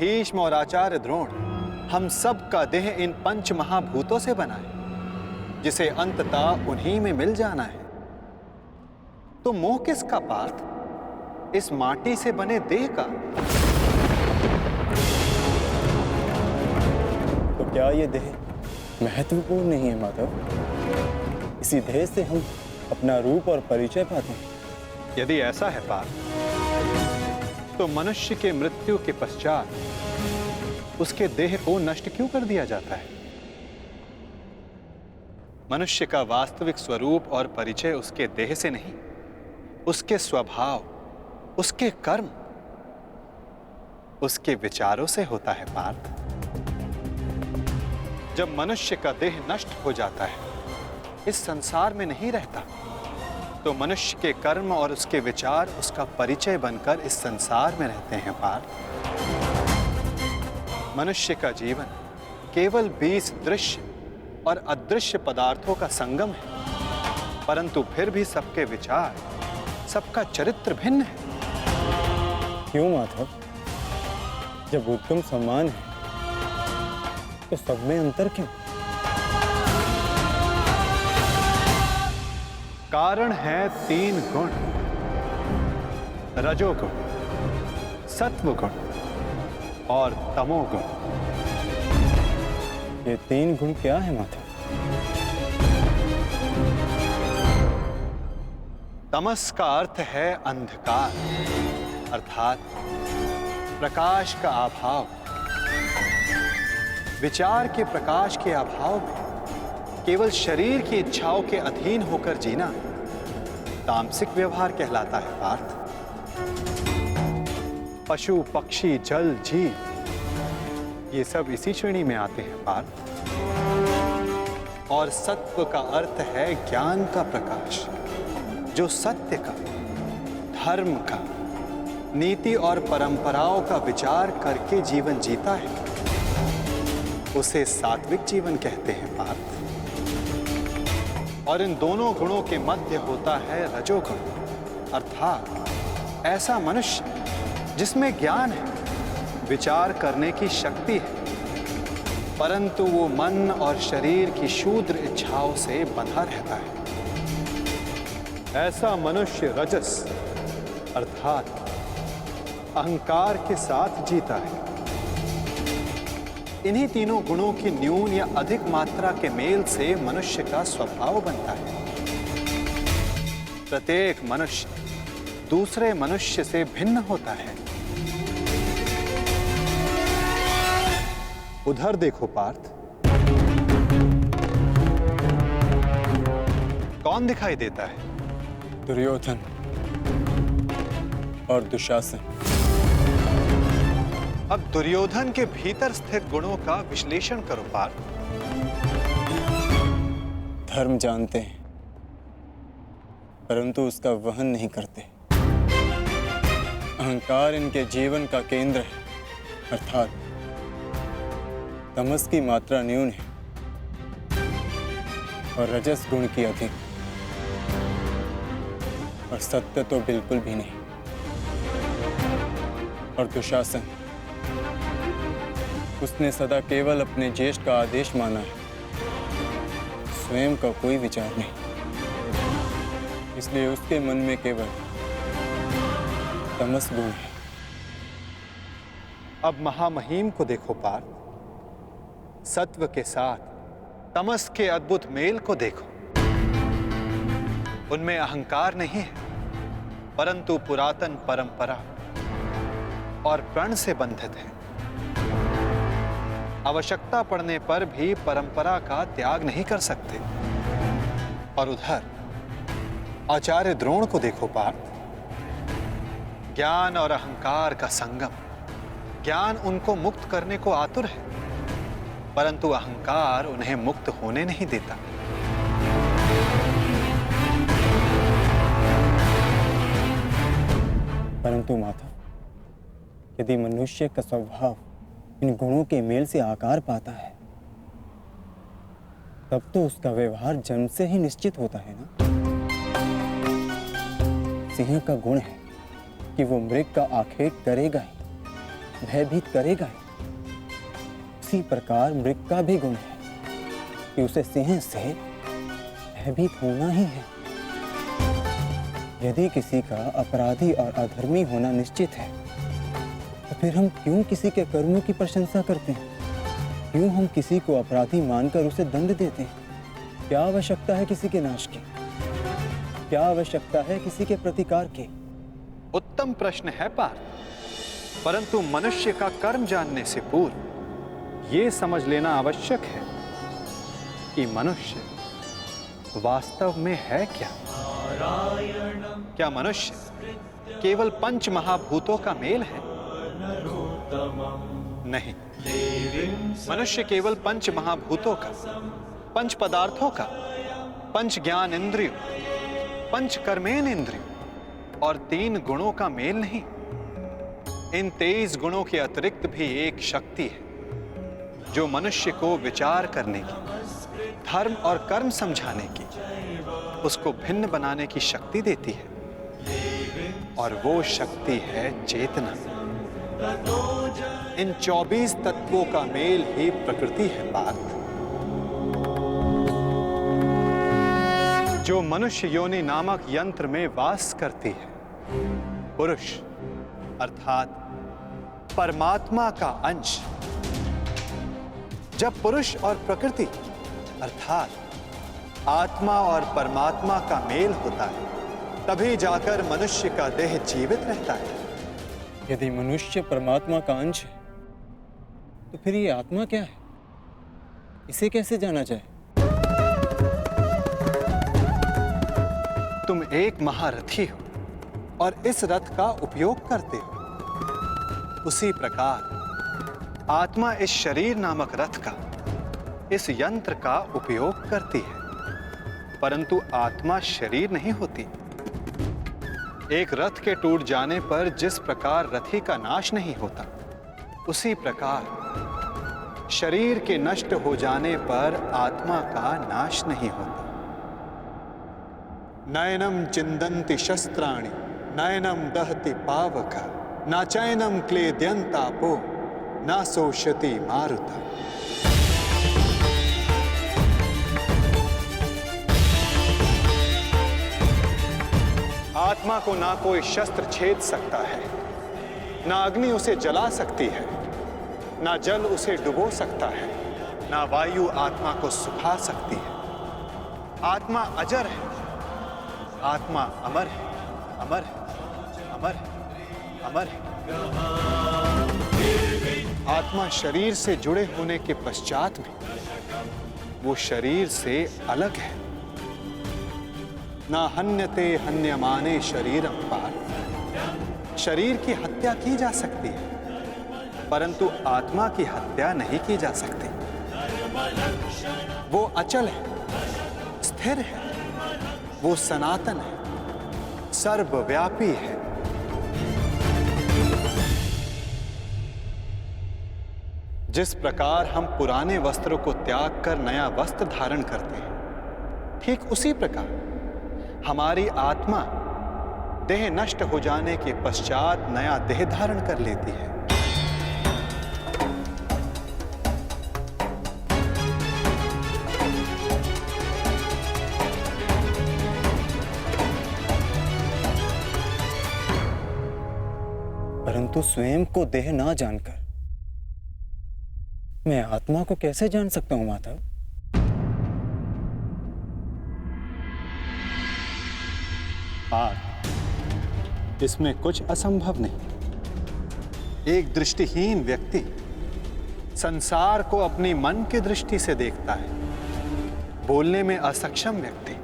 भीष्म और आचार्य द्रोण हम सब का देह इन पंच महाभूतों से बना है, जिसे अंततः उन्हीं में मिल जाना है। तो मोह किसका पार्थ? इस माटी से बने देह का। तो क्या ये देह महत्वपूर्ण नहीं है माधव? इसी देह से हम अपना रूप और परिचय पाते हैं। यदि ऐसा है पार्थ, तो मनुष्य के मृत्यु के पश्चात उसके देह को नष्ट क्यों कर दिया जाता है? मनुष्य का वास्तविक स्वरूप और परिचय उसके देह से नहीं, उसके स्वभाव, उसके कर्म, उसके विचारों से होता है पार्थ। जब मनुष्य का देह नष्ट हो जाता है, इस संसार में नहीं रहता, तो मनुष्य के कर्म और उसके विचार उसका परिचय बनकर इस संसार में रहते हैं पार्थ। मनुष्य का जीवन केवल 20 दृश्य और अदृश्य पदार्थों का संगम है, परंतु फिर भी सबके विचार, सबका चरित्र भिन्न है। क्यों माधव? जब उत्तम समान है तो सब में अंतर क्यों? कारण है 3 गुण, रजोगुण, सत्वगुण और तमोगुण। ये 3 गुण क्या है माधव? तमस का अर्थ है अंधकार, अर्थात प्रकाश का अभाव। विचार के प्रकाश के अभाव में केवल शरीर की इच्छाओं के अधीन होकर जीना तामसिक व्यवहार कहलाता है पार्थ। पशु, पक्षी, जल, जीव, ये सब इसी श्रेणी में आते हैं पार्थ। और सत्व का अर्थ है ज्ञान का प्रकाश, जो सत्य का, धर्म का, नीति और परंपराओं का विचार करके जीवन जीता है, उसे सात्विक जीवन कहते हैं पार्थ। और इन दोनों गुणों के मध्य होता है रजोगुण, अर्थात ऐसा मनुष्य जिसमें ज्ञान है, विचार करने की शक्ति है, परंतु वो मन और शरीर की शूद्र इच्छाओं से बंधा रहता है। ऐसा मनुष्य रजस अर्थात अहंकार के साथ जीता है। इन्हीं तीनों गुणों की न्यून या अधिक मात्रा के मेल से मनुष्य का स्वभाव बनता है। प्रत्येक मनुष्य दूसरे मनुष्य से भिन्न होता है। उधर देखो पार्थ, कौन दिखाई देता है? दुर्योधन और दुशासन। अब दुर्योधन के भीतर स्थित गुणों का विश्लेषण करो पार्थ। धर्म जानते हैं, परंतु उसका वहन नहीं करते। अहंकार इनके जीवन का केंद्र है, अर्थात तमस की मात्रा न्यून है और रजस गुण की अधिक, और सत्य तो बिल्कुल भी नहीं। और दुशासन, उसने सदा केवल अपने ज्येष्ठ का आदेश माना है, स्वयं का कोई विचार नहीं। इसलिए उसके मन में केवल तमस गुण है। अब महामहिम को देखो पार्थ, सत्व के साथ तमस के अद्भुत मेल को देखो। उनमें अहंकार नहीं है, परंतु पुरातन परंपरा और प्रण से बंधित है। आवश्यकता पड़ने पर भी परंपरा का त्याग नहीं कर सकते। और उधर आचार्य द्रोण को देखो पार्थ, ज्ञान और अहंकार का संगम। ज्ञान उनको मुक्त करने को आतुर है, परंतु अहंकार उन्हें मुक्त होने नहीं देता। परंतु माता, यदि मनुष्य का स्वभाव इन गुणों के मेल से आकार पाता है, तब तो उसका व्यवहार जन्म से ही निश्चित होता है ना। सिंह का गुण है कि वो मृग का आखेट करेगा ही, भयभीत करेगा ही। उसी प्रकार मृग का भी गुण है कि उसे सिंह से भयभीत होना ही है। यदि किसी का अपराधी और अधर्मी होना निश्चित है, तो फिर हम क्यों किसी के कर्मों की प्रशंसा करते हैं? क्यों हम किसी को अपराधी मानकर उसे दंड देते हैं? क्या आवश्यकता है किसी के नाश की? क्या आवश्यकता है किसी के प्रतिकार की? उत्तम प्रश्न है पार्थ, परंतु मनुष्य का कर्म जानने से पूर्व यह समझ लेना आवश्यक है कि मनुष्य वास्तव में है क्या। क्या मनुष्य केवल पंच महाभूतों का मेल है? नहीं, मनुष्य केवल पंच महाभूतों का, पंच पदार्थों का, पंच ज्ञान इंद्रियों, पंच कर्मेन इंद्रियों और 3 गुणों का मेल नहीं। इन 23 गुणों के अतिरिक्त भी एक शक्ति है जो मनुष्य को विचार करने की, धर्म और कर्म समझाने की, उसको भिन्न बनाने की शक्ति देती है, और वो शक्ति है चेतना। इन 24 तत्वों का मेल ही प्रकृति है पार्थ। जो मनुष्य योनि नामक यंत्र में वास करती है, पुरुष अर्थात परमात्मा का अंश। जब पुरुष और प्रकृति अर्थात आत्मा और परमात्मा का मेल होता है, तभी जाकर मनुष्य का देह जीवित रहता है। यदि मनुष्य परमात्मा का अंश है, तो फिर ये आत्मा क्या है? इसे कैसे जाना जाए? तुम एक महारथी हो और इस रथ का उपयोग करते हो। उसी प्रकार आत्मा इस शरीर नामक रथ का, इस यंत्र का उपयोग करती है, परंतु आत्मा शरीर नहीं होती। एक रथ के टूट जाने पर जिस प्रकार रथी का नाश नहीं होता, उसी प्रकार शरीर के नष्ट हो जाने पर आत्मा का नाश नहीं होता। नयनम चिंदन्ति शस्त्राणि नयनम दहति पावक न चैनम क्लेद्यन्तापो न शोष्यति मारुता। आत्मा को ना कोई शस्त्र छेद सकता है, ना अग्नि उसे जला सकती है, ना जल उसे डुबो सकता है, ना वायु आत्मा को सुखा सकती है। आत्मा अजर है, आत्मा अमर है, अमर है, अमर है, अमर है। आत्मा शरीर से जुड़े होने के पश्चात भी वो शरीर से अलग है। ना हन्यते हन्यमाने शरीरम पार्थ। शरीर की हत्या की जा सकती है, परंतु आत्मा की हत्या नहीं की जा सकती। वो अचल है, स्थिर है, वो सनातन है, सर्वव्यापी है। जिस प्रकार हम पुराने वस्त्रों को त्याग कर नया वस्त्र धारण करते हैं, ठीक उसी प्रकार हमारी आत्मा देह नष्ट हो जाने के पश्चात नया देह धारण कर लेती है। परंतु स्वयं को देह ना जानकर मैं आत्मा को कैसे जान सकता हूं माधव? इसमें कुछ असंभव नहीं। एक दृष्टिहीन व्यक्ति संसार को अपनी मन की दृष्टि से देखता है। बोलने में असक्षम व्यक्ति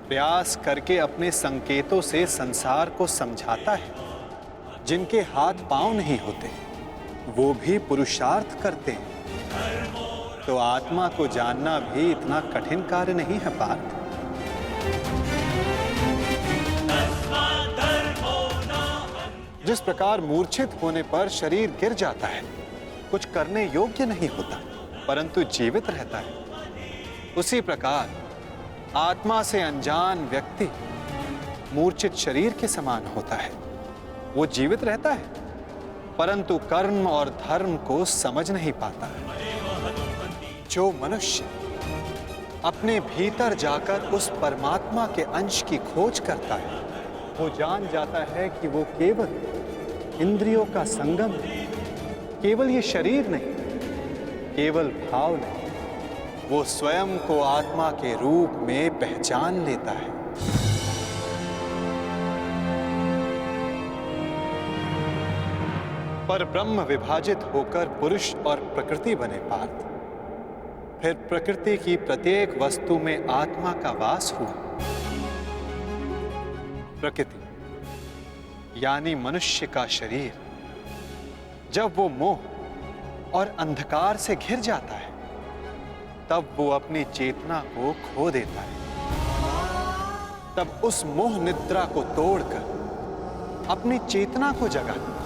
प्रयास करके अपने संकेतों से संसार को समझाता है। जिनके हाथ पांव नहीं होते वो भी पुरुषार्थ करते हैं। तो आत्मा को जानना भी इतना कठिन कार्य नहीं है पार्थ। जिस प्रकार मूर्छित होने पर शरीर गिर जाता है, कुछ करने योग्य नहीं होता, परंतु जीवित रहता है, उसी प्रकार आत्मा से अनजान व्यक्ति मूर्छित शरीर के समान होता है। वो जीवित रहता है, परंतु कर्म और धर्म को समझ नहीं पाता है। जो मनुष्य अपने भीतर जाकर उस परमात्मा के अंश की खोज करता है, वो जान जाता है कि वो केवल इंद्रियों का संगम है, केवल ये शरीर नहीं, केवल भाव नहीं, वो स्वयं को आत्मा के रूप में पहचान लेता है। पर ब्रह्म विभाजित होकर पुरुष और प्रकृति बने पार्थ। फिर प्रकृति की प्रत्येक वस्तु में आत्मा का वास हुआ। प्रकृति यानी मनुष्य का शरीर जब वो मोह और अंधकार से घिर जाता है, तब वो अपनी चेतना को खो देता है। तब उस मोह निद्रा को तोड़कर अपनी चेतना को जगाना,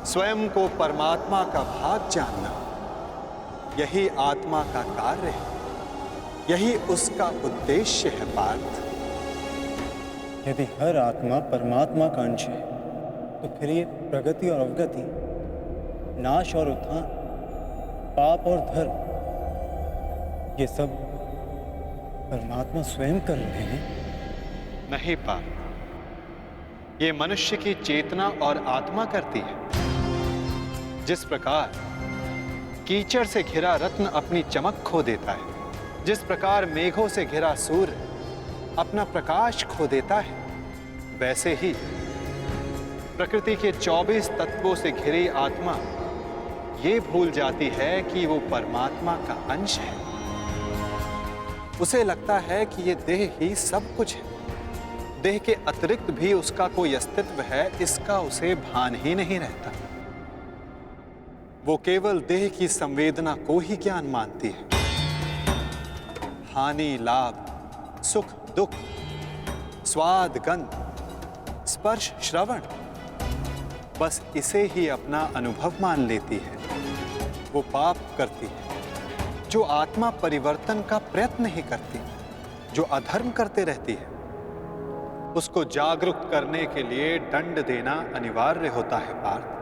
स्वयं को परमात्मा का भाग जानना, यही आत्मा का कार्य है, यही उसका उद्देश्य है पार्थ। यदि हर आत्मा परमात्मा का अंश है, तो फिर ये प्रगति और अवगति, नाश और उत्थान, पाप और धर्म, ये सब परमात्मा स्वयं कर रहे हैं। नहीं पार्थ, ये मनुष्य की चेतना और आत्मा करती है। जिस प्रकार कीचड़ से घिरा रत्न अपनी चमक खो देता है, जिस प्रकार मेघों से घिरा सूर्य अपना प्रकाश खो देता है, वैसे ही प्रकृति के 24 तत्वों से घिरी आत्मा ये भूल जाती है कि वो परमात्मा का अंश है। उसे लगता है कि ये देह ही सब कुछ है, देह के अतिरिक्त भी उसका कोई अस्तित्व है, इसका उसे भान ही नहीं रहता। वो केवल देह की संवेदना को ही ज्ञान मानती है। हानि लाभ, सुख दुख, स्वाद गंध, स्पर्श श्रवण, बस इसे ही अपना अनुभव मान लेती है। वो पाप करती है जो आत्मा परिवर्तन का प्रयत्न ही करती, जो अधर्म करते रहती है। उसको जागरूक करने के लिए दंड देना अनिवार्य होता है पार्थ।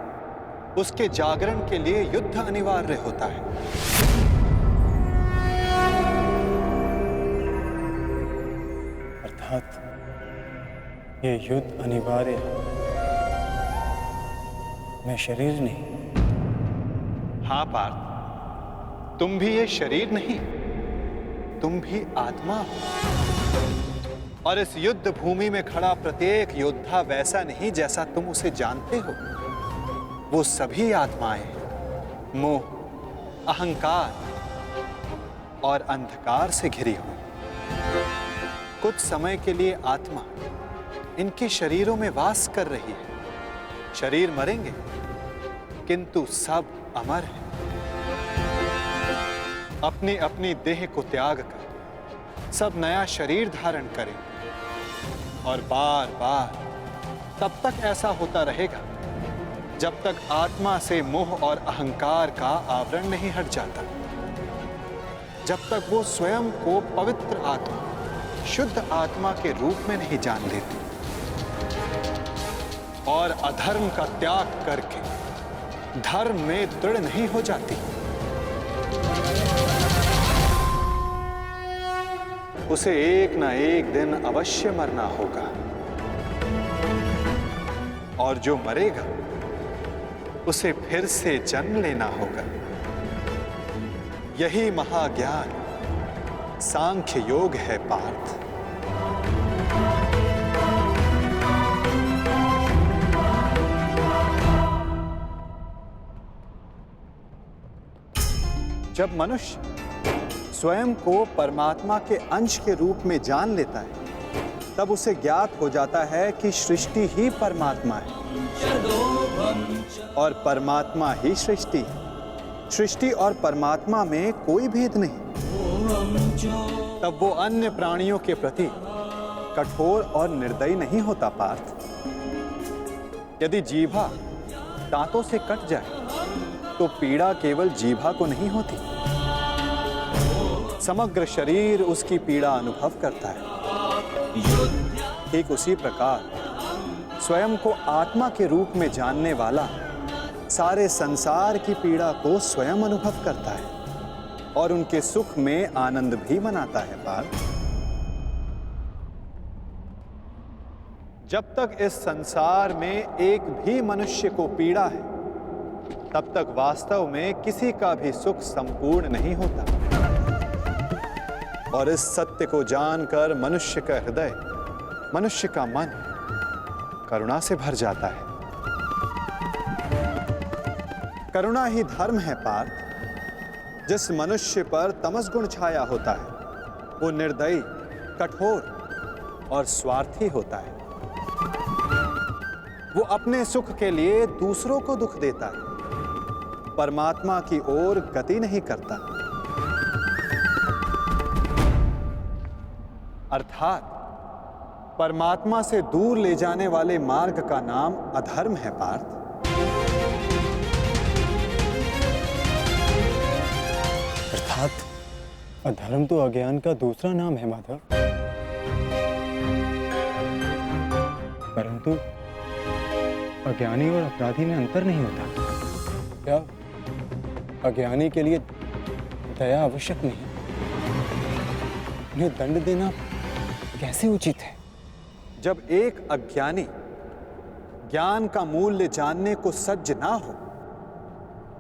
उसके जागरण के लिए युद्ध अनिवार्य होता है। अर्थात ये युद्ध अनिवार्य है, मैं शरीर नहीं। हाँ पार्थ, तुम भी ये शरीर नहीं, तुम भी आत्मा हो। और इस युद्ध भूमि में खड़ा प्रत्येक योद्धा वैसा नहीं जैसा तुम उसे जानते हो। वो सभी आत्माएं हैं, मोह, अहंकार और अंधकार से घिरी हुई। कुछ समय के लिए आत्मा इनके शरीरों में वास कर रही है। शरीर मरेंगे, किंतु सब अमर हैं। अपनी अपनी देह को त्याग कर सब नया शरीर धारण करें, और बार बार तब तक ऐसा होता रहेगा जब तक आत्मा से मोह और अहंकार का आवरण नहीं हट जाता, जब तक वो स्वयं को पवित्र आत्मा, शुद्ध आत्मा के रूप में नहीं जान लेती और अधर्म का त्याग करके धर्म में दृढ़ नहीं हो जाती। उसे एक ना एक दिन अवश्य मरना होगा, और जो मरेगा उसे फिर से जन्म लेना होगा। यही महाज्ञान सांख्य योग है पार्थ। जब मनुष्य स्वयं को परमात्मा के अंश के रूप में जान लेता है, तब उसे ज्ञात हो जाता है कि सृष्टि ही परमात्मा है और परमात्मा ही सृष्टि है। सृष्टि और परमात्मा में कोई भेद नहीं। तब वो अन्य प्राणियों के प्रति कठोर और निर्दयी नहीं होता पार्थ। यदि जीभा दांतों से कट जाए तो पीड़ा केवल जीभा को नहीं होती, समग्र शरीर उसकी पीड़ा अनुभव करता है। ठीक उसी प्रकार स्वयं को आत्मा के रूप में जानने वाला सारे संसार की पीड़ा को स्वयं अनुभव करता है और उनके सुख में आनंद भी मनाता है पार्थ। जब तक इस संसार में एक भी मनुष्य को पीड़ा है, तब तक वास्तव में किसी का भी सुख संपूर्ण नहीं होता। और इस सत्य को जानकर मनुष्य का हृदय, मनुष्य का मन करुणा से भर जाता है। करुणा ही धर्म है पार्थ। जिस मनुष्य पर तमस गुण छाया होता है, वो निर्दयी, कठोर और स्वार्थी होता है। वो अपने सुख के लिए दूसरों को दुख देता है, परमात्मा की ओर गति नहीं करता। अर्थात परमात्मा से दूर ले जाने वाले मार्ग का नाम अधर्म है पार्थ। अर्थात अधर्म तो अज्ञान का दूसरा नाम है माधव। परंतु अज्ञानी और अपराधी में अंतर नहीं होता क्या? अज्ञानी के लिए दया आवश्यक नहीं, उन्हें दंड देना कैसे उचित है? जब एक अज्ञानी ज्ञान का मूल्य जानने को सज्ज ना हो,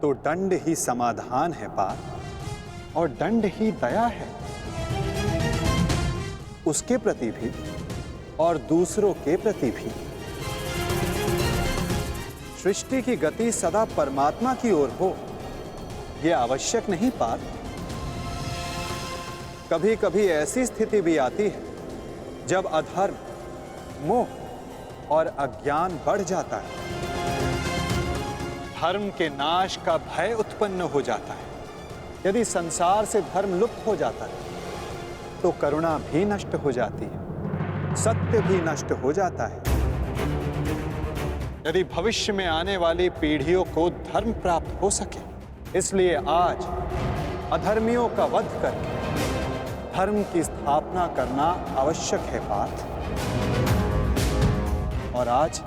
तो दंड ही समाधान है पार्थ, और दंड ही दया है, उसके प्रति भी और दूसरों के प्रति भी। सृष्टि की गति सदा परमात्मा की ओर हो, यह आवश्यक नहीं पार्थ। कभी कभी ऐसी स्थिति भी आती है जब अधर्म, मोह और अज्ञान बढ़ जाता है। धर्म के नाश का भय उत्पन्न हो जाता है। यदि संसार से धर्म लुप्त हो जाता है, तो करुणा भी नष्ट हो जाती है, सत्य भी नष्ट हो जाता है। यदि भविष्य में आने वाली पीढ़ियों को धर्म प्राप्त हो सके, इसलिए आज अधर्मियों का वध करके धर्म की स्थापना करना आवश्यक है पार्थ। और आज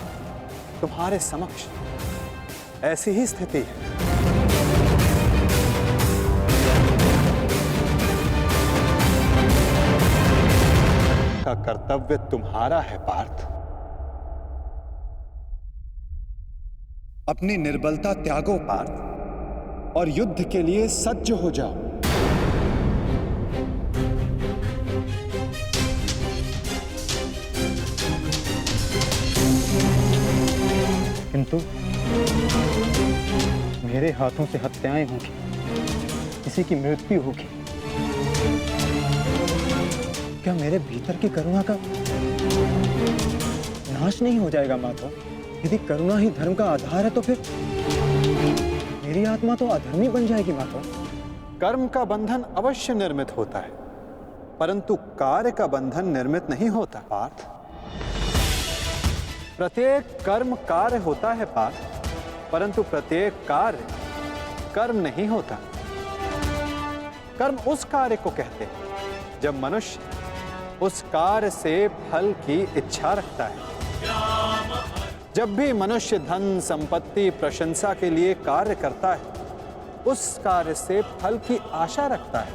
तुम्हारे समक्ष ऐसी ही स्थिति है। का कर्तव्य तुम्हारा है पार्थ। अपनी निर्बलता त्यागो पार्थ और युद्ध के लिए सज्ज हो जाओ। किंतु मेरे हाथों से हत्याएं होंगी, किसी की मृत्यु होगी, क्या मेरे भीतर की करुणा का नाश नहीं हो जाएगा माधव? यदि करुणा ही धर्म का आधार है, तो फिर मेरी आत्मा तो अधर्मी बन जाएगी माधव। कर्म का बंधन अवश्य निर्मित होता है, परंतु कार्य का बंधन निर्मित नहीं होता पार्थ। प्रत्येक कर्म कार्य होता है पार्थ, परंतु प्रत्येक कार्य कर्म नहीं होता। कर्म उस कार्य को कहते हैं जब मनुष्य उस कार्य से फल की इच्छा रखता है। जब भी मनुष्य धन, संपत्ति, प्रशंसा के लिए कार्य करता है, उस कार्य से फल की आशा रखता है,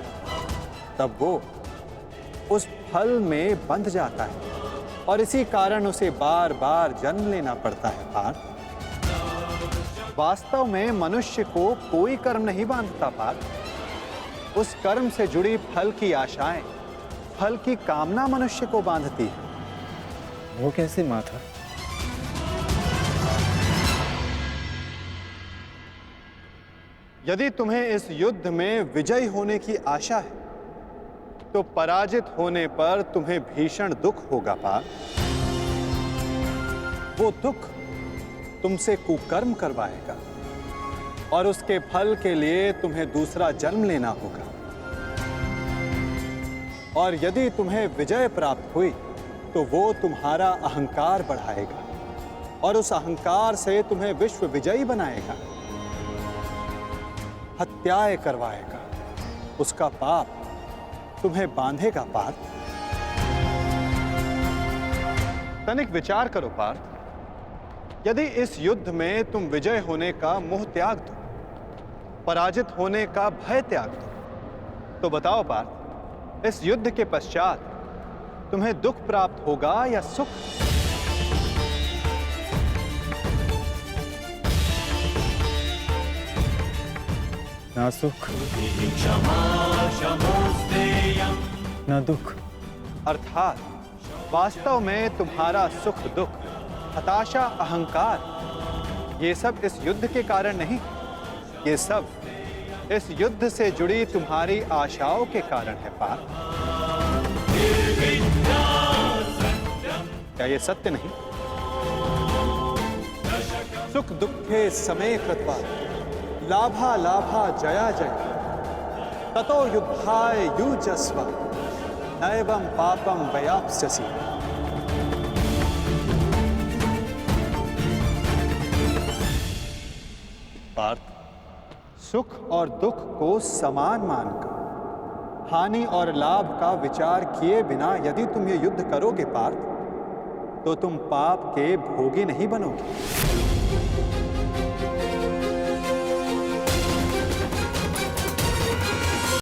तब वो उस फल में बंध जाता है और इसी कारण उसे बार बार जन्म लेना पड़ता है पार्थ। वास्तव में मनुष्य को कोई कर्म नहीं बांधता पार्थ। उस कर्म से जुड़ी फल की आशाएं, फल की कामना मनुष्य को बांधती है। वो कैसे माधव? यदि तुम्हें इस युद्ध में विजयी होने की आशा है, तो पराजित होने पर तुम्हें भीषण दुख होगा पार्थ। वो दुख तुमसे कुकर्म करवाएगा और उसके फल के लिए तुम्हें दूसरा जन्म लेना होगा। और यदि तुम्हें विजय प्राप्त हुई, तो वो तुम्हारा अहंकार बढ़ाएगा और उस अहंकार से तुम्हें विश्व विजयी बनाएगा, हत्याएं करवाएगा। उसका पाप तुम्हें बांधेगा पार्थ। तनिक विचार करो पार्थ, यदि इस युद्ध में तुम विजय होने का मोह त्याग दो, पराजित होने का भय त्याग दो, तो बताओ पार्थ, इस युद्ध के पश्चात तुम्हें दुख प्राप्त होगा या सुख? ना सुख ना दुख। अर्थात वास्तव में तुम्हारा सुख दुख, हताशा, अहंकार, ये सब इस युद्ध के कारण नहीं, ये सब इस युद्ध से जुड़ी तुम्हारी आशाओं के कारण है पार्थ। क्या ये सत्य नहीं? सुख दुखे समे कृत्वा लाभा लाभा जया जय ततो युद्धाय युजस्व नैवं पापम वयाप्स्यसि। पार्थ, सुख और दुख को समान मानकर हानि और लाभ का विचार किए बिना यदि तुम ये युद्ध करोगे पार्थ, तो तुम पाप के भोगी नहीं बनोगे।